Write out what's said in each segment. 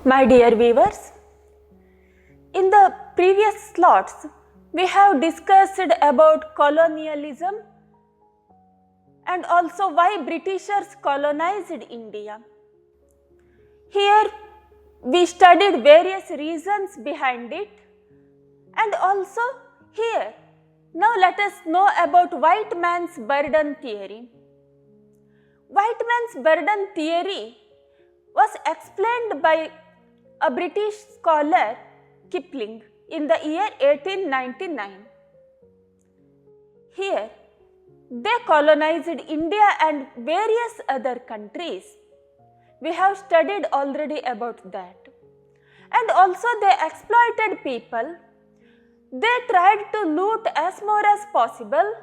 My dear viewers, in the previous slots, we have discussed about colonialism and also why Britishers colonized India. Here we studied various reasons behind it, and also here now let us know about white man's burden theory. White man's burden theory was explained by a British scholar, Kipling, in the year 1899. Here, they colonized India and various other countries. We have studied already about that. And also they exploited people. They tried to loot as more as possible.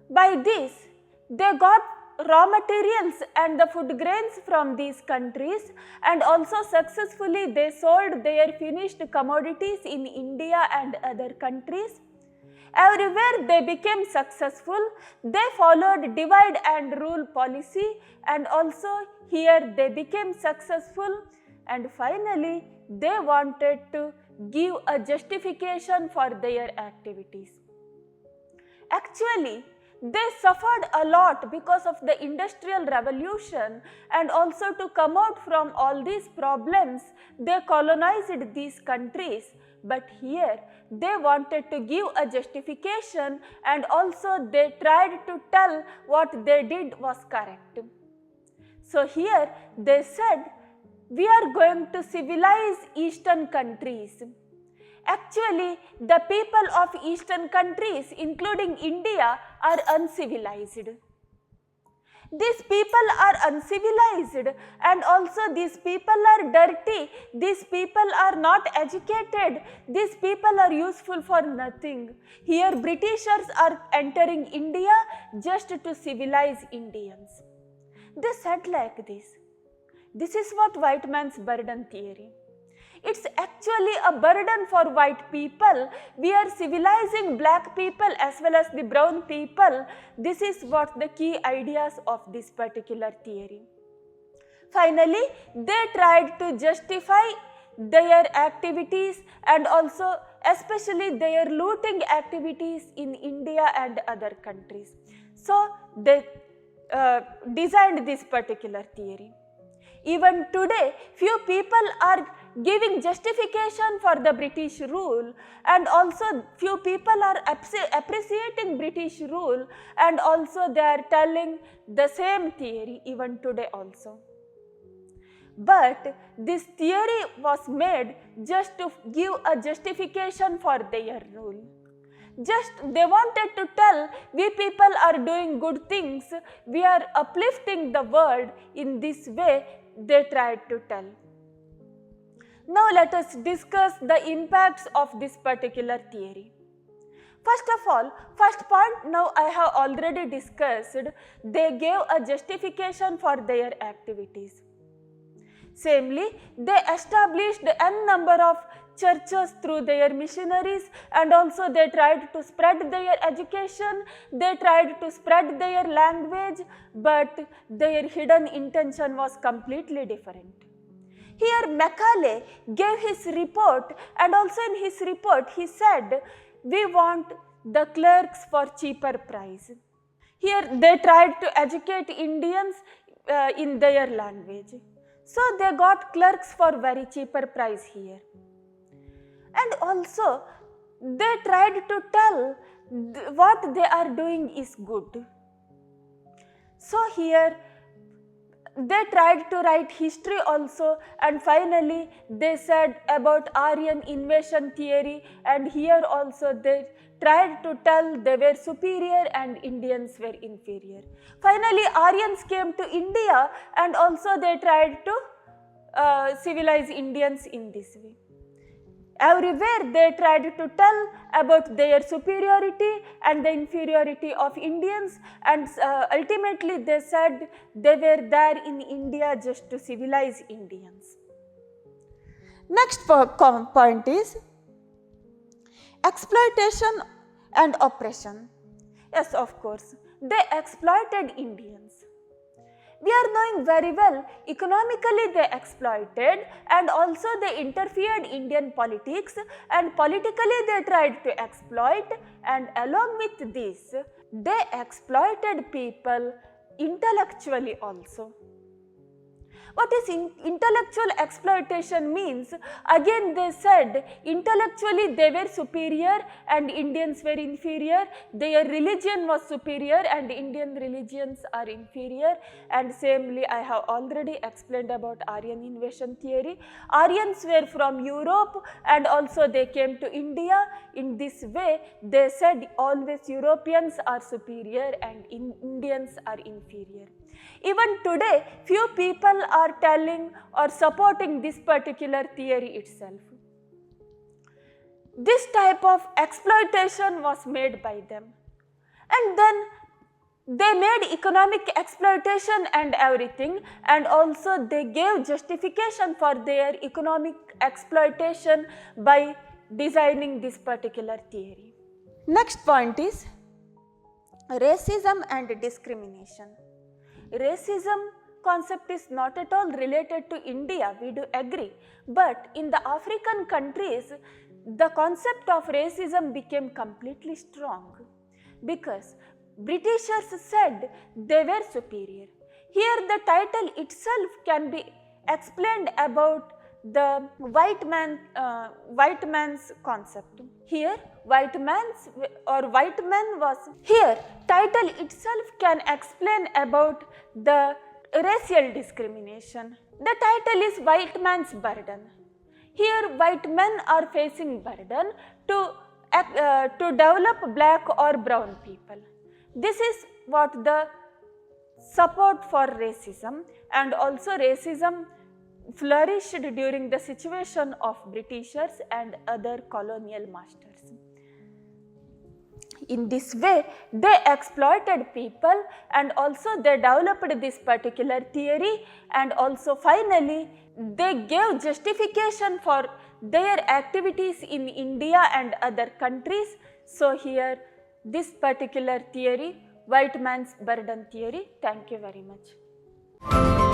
By this, they got raw materials and the food grains from these countries, and also successfully they sold their finished commodities in India and other countries. Everywhere they became successful. They followed divide and rule policy, and also here they became successful, and finally they wanted to give a justification for their activities. Actually, they suffered a lot because of the Industrial Revolution, and also to come out from all these problems, they colonized these countries. But here they wanted to give a justification, and also they tried to tell what they did was correct. So here they said, we are going to civilize Eastern countries. Actually, the people of Eastern countries, including India, are uncivilized. These people are uncivilized, and also these people are dirty. These people are not educated. These people are useful for nothing. Here Britishers are entering India just to civilize Indians. They said like this. This is what white man's burden theory. It's actually a burden for white people. We are civilizing black people as well as the brown people. This is what the key ideas of this particular theory. Finally, they tried to justify their activities and also especially their looting activities in India and other countries. So, they designed this particular theory. Even today, few people are giving justification for the British rule, and also few people are appreciating British rule, and also they are telling the same theory even today also. But this theory was made just to give a justification for their rule. Just they wanted to tell, we people are doing good things, we are uplifting the world. In this way they tried to tell. Now let us discuss the impacts of this particular theory. First of all, first point now I have already discussed, they gave a justification for their activities. Samely, they established n number of churches through their missionaries, and also they tried to spread their education, they tried to spread their language, but their hidden intention was completely different. Here Macaulay gave his report, and also in his report he said, we want the clerks for cheaper price. Here they tried to educate Indians in their language. So they got clerks for very cheaper price here. And also they tried to tell what they are doing is good. So here they tried to write history also, and finally they said about Aryan invasion theory, and here also they tried to tell they were superior and Indians were inferior. Finally Aryans came to India, and also they tried to civilize Indians in this way. Everywhere they tried to tell about their superiority and the inferiority of Indians, and ultimately they said they were there in India just to civilize Indians. Next point is exploitation and oppression. Yes, of course, they exploited Indians. We are knowing very well, economically they exploited and also they interfered Indian politics, and politically they tried to exploit, and along with this they exploited people intellectually also. What is intellectual exploitation means? Again they said intellectually they were superior and Indians were inferior, their religion was superior and Indian religions are inferior, and samely I have already explained about Aryan invasion theory. Aryans were from Europe and also they came to India. In this way they said always Europeans are superior and Indians are inferior. Even today, few people are telling or supporting this particular theory itself. This type of exploitation was made by them. And then they made economic exploitation and everything, and also they gave justification for their economic exploitation by designing this particular theory. Next point is racism and discrimination. Racism concept is not at all related to India, we do agree, but in the African countries the concept of racism became completely strong because Britishers said they were superior. Here the title itself can be explained about the white man's concept. Here white man was, here title itself can explain about the racial discrimination. The title is white man's burden. Here white men are facing burden to develop black or brown people. This is what the support for racism, and also racism flourished during the situation of Britishers and other colonial masters. In this way, they exploited people and also they developed this particular theory, and also finally they gave justification for their activities in India and other countries. So here this particular theory, white man's burden theory. Thank you very much.